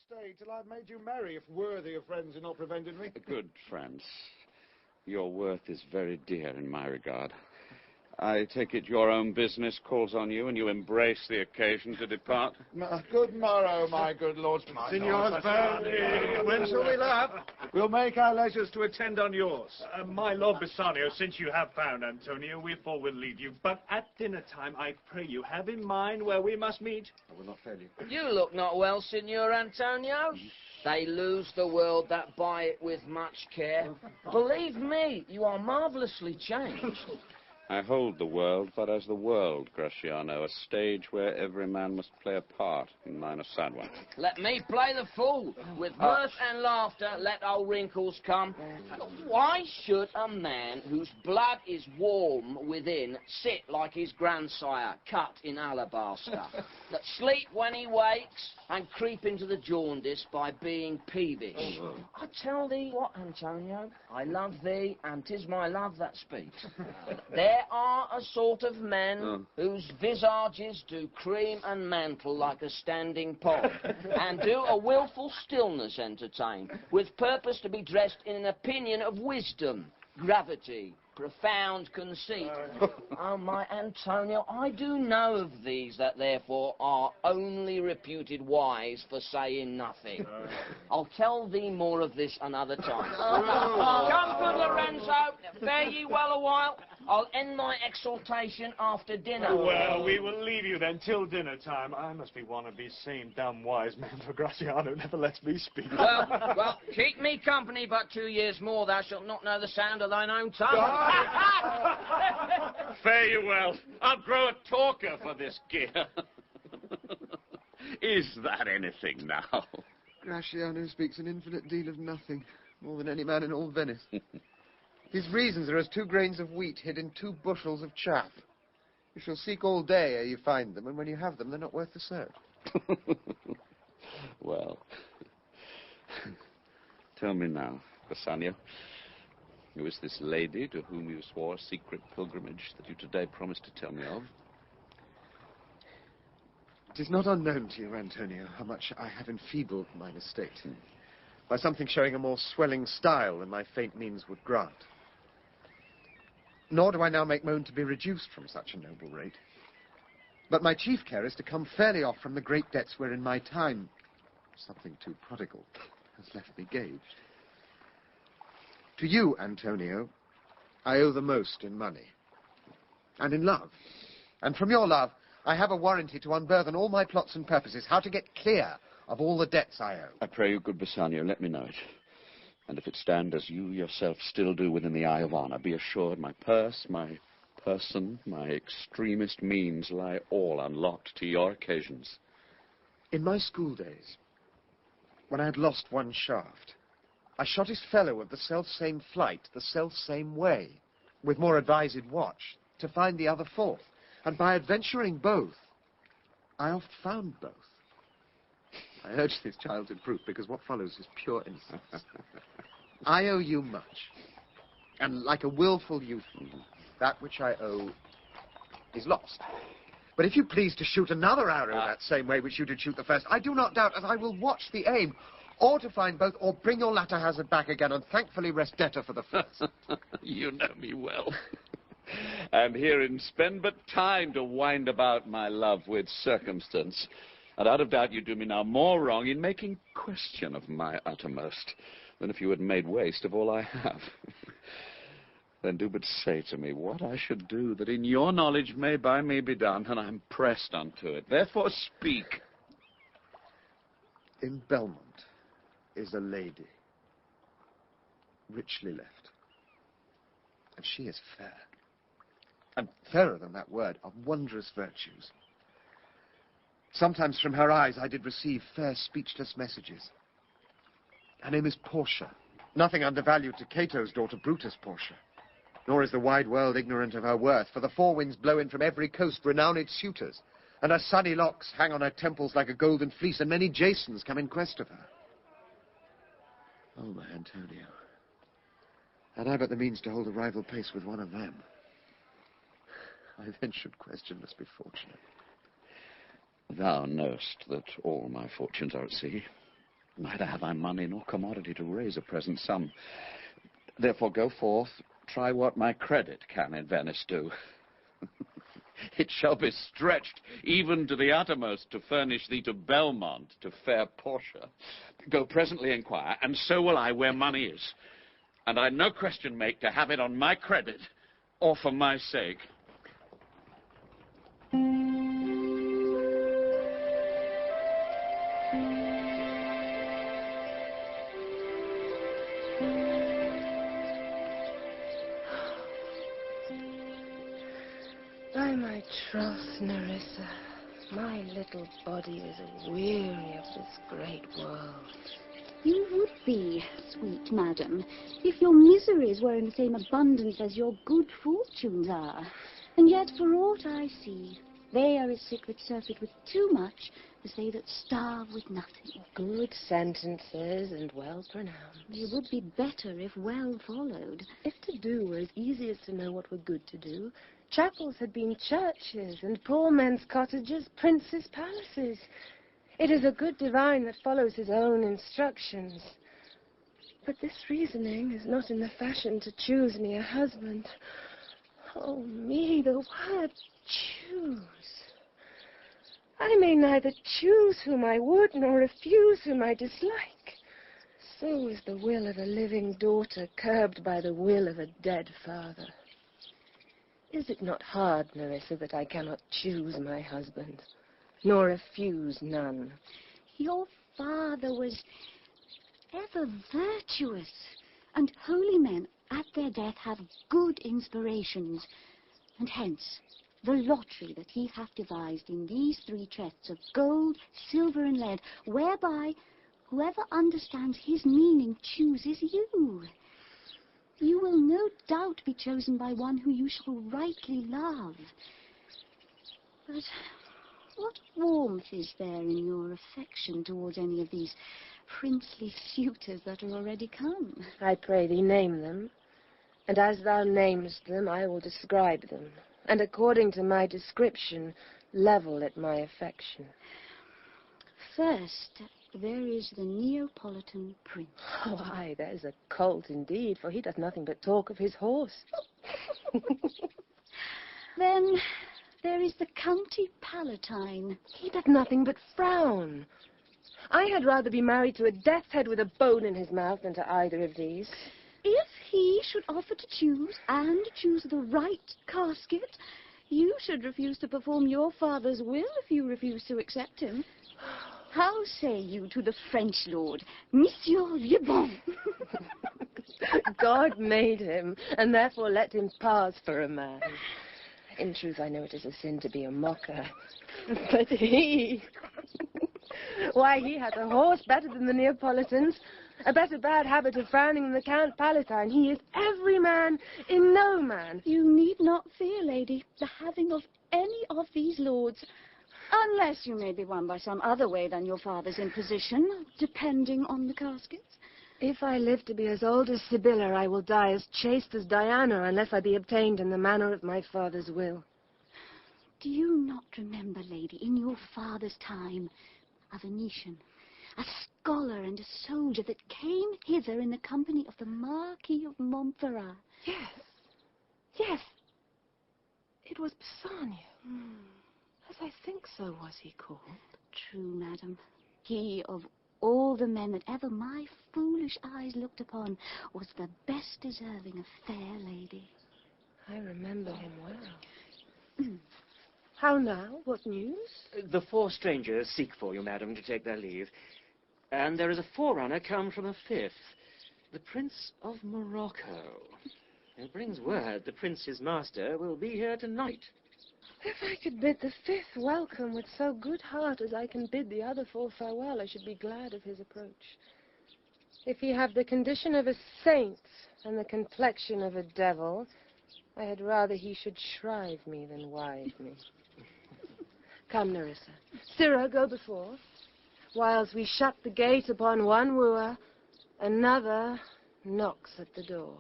stay till I've made you merry, if worthy of friends are not prevented me. Good friends. Your worth is very dear in my regard. I take it your own business calls on you, and you embrace the occasion to depart? Good morrow, my good lords. Signors, when shall we laugh? We'll make our leisures to attend on yours. My Lord Bassanio, since you have found Antonio, we four will leave you. But at dinner time, I pray you, have in mind where we must meet. I will not fail you. You look not well, Signor Antonio. They lose the world that buy it with much care. Believe me, you are marvellously changed. I hold the world, but as the world, Graciano, a stage where every man must play a part, and mine a sad one. Let me play the fool. With mirth and laughter, let old wrinkles come. Why should a man whose blood is warm within sit like his grandsire, cut in alabaster, that sleep when he wakes and creep into the jaundice by being peevish? I tell thee what, Antonio, I love thee, and 'tis my love that speaks. There are a sort of men whose visages do cream and mantle like a standing pond, and do a wilful stillness entertain, with purpose to be dressed in an opinion of wisdom, gravity, profound conceit. Oh, my Antonio, I do know of these that therefore are only reputed wise for saying nothing. I'll tell thee more of this another time. Come, good Lorenzo, fare ye well a while. I'll end my exhortation after dinner. Well, we will leave you then till dinner time. I must be one of these same dumb wise men, for Graciano never lets me speak. Well, keep me company but 2 years more, thou shalt not know the sound of thine own tongue. Fare you well. I'll grow a talker for this gear. Is that anything now? Graciano speaks an infinite deal of nothing, more than any man in all Venice. His reasons are as 2 grains of wheat hid in 2 bushels of chaff. You shall seek all day ere you find them, and when you have them, they're not worth the search. Well, tell me now, Bassanio, who is this lady to whom you swore a secret pilgrimage that you today promised to tell me of? It is not unknown to you, Antonio, how much I have enfeebled mine estate, by something showing a more swelling style than my faint means would grant. Nor do I now make moan to be reduced from such a noble rate. But my chief care is to come fairly off from the great debts wherein my time, something too prodigal, has left me gauged. To you, Antonio, I owe the most in money, and in love. And from your love, I have a warranty to unburthen all my plots and purposes, how to get clear of all the debts I owe. I pray you, good Bassanio, let me know it. And if it stand as you yourself still do within the eye of honor, be assured my purse, my person, my extremest means lie all unlocked to your occasions. In my school days, when I had lost one shaft, I shot his fellow of the self-same flight, the self-same way, with more advised watch, to find the other forth. And by adventuring both, I oft found both. I urge this child to proof, because what follows is pure innocence. I owe you much. And like a willful youth, that which I owe is lost. But if you please to shoot another arrow that same way which you did shoot the first, I do not doubt as I will watch the aim, or to find both, or bring your latter hazard back again, and thankfully rest debtor for the first. You know me well. And herein spend but time to wind about my love with circumstance. And out of doubt you do me now more wrong in making question of my uttermost than if you had made waste of all I have. Then do but say to me what I should do that in your knowledge may by me be done, and I'm pressed unto it. Therefore speak. In Belmont is a lady, richly left, and she is fair, and fairer than that word, of wondrous virtues. Sometimes from her eyes I did receive fair speechless messages. Her name is Portia, nothing undervalued to Cato's daughter Brutus Portia. Nor is the wide world ignorant of her worth, for the 4 winds blow in from every coast renowned suitors, and her sunny locks hang on her temples like a golden fleece, and many Jasons come in quest of her. Oh, my Antonio, had I but the means to hold a rival pace with one of them, I then should question must be fortunate. Thou knowest that all my fortunes are at sea. Neither have I money nor commodity to raise a present sum. Therefore go forth, try what my credit can in Venice do. It shall be stretched even to the uttermost to furnish thee to Belmont, to fair Portia. Go presently inquire, and so will I where money is. And I no question make to have it on my credit, or for my sake. By my troth, Nerissa, my little body is weary of this great world. You would be, sweet madam, if your miseries were in the same abundance as your good fortunes are. And yet, for aught I see, they are as sick that surfeit with too much as they that starve with nothing. Good sentences and well pronounced. They would be better if well followed. If to do were as easy as to know what were good to do, chapels had been churches, and poor men's cottages princes' palaces. It is a good divine that follows his own instructions. But this reasoning is not in the fashion to choose me a husband. Oh, me, the word choose. I may neither choose whom I would, nor refuse whom I dislike. So is the will of a living daughter curbed by the will of a dead father. Is it not hard, Nerissa, that I cannot choose my husband, nor refuse none? Your father was ever virtuous, and holy men at their death have good inspirations, and hence the lottery that he hath devised in these 3 chests of gold, silver, and lead, whereby whoever understands his meaning chooses you. You will no doubt be chosen by one who you shall rightly love. But what warmth is there in your affection towards any of these princely suitors that are already come? I pray thee name them, and as thou namest them, I will describe them, and according to my description, level at my affection. First, there is the Neapolitan prince. Oh, aye, there's a colt indeed, for he doth nothing but talk of his horse. Then there is the County Palatine. He doth nothing but frown. I had rather be married to a death's head with a bone in his mouth than to either of these. If he should offer to choose, and choose the right casket, you should refuse to perform your father's will if you refuse to accept him. How say you to the French lord, Monsieur Le Bon? God made him, and therefore let him pass for a man. In truth, I know it is a sin to be a mocker. But he... Why, he hath a horse better than the Neapolitans, a better bad habit of frowning than the Count Palatine. He is every man in no man. You need not fear, lady, the having of any of these lords, unless you may be won by some other way than your father's imposition, depending on the caskets. If I live to be as old as Sibylla, I will die as chaste as Diana, unless I be obtained in the manner of my father's will. Do you not remember, lady, in your father's time, a Venetian, a scholar and a soldier that came hither in the company of the Marquis of Montferrat? Yes, yes, it was Bassanio. As I think so was he called. True, madam. He, of all the men that ever my foolish eyes looked upon, was the best deserving of fair lady. I remember him well. How now? What news? The 4 strangers seek for you, madam, to take their leave. And there is a forerunner come from a 5th, the Prince of Morocco. It brings word the prince, his master, will be here tonight. If I could bid the 5th welcome with so good heart as I can bid the other 4 farewell, I should be glad of his approach. If he have the condition of a saint and the complexion of a devil, I had rather he should shrive me than wive me. Come, Nerissa. Sirrah, go before. Whilst we shut the gate upon one wooer, another knocks at the door.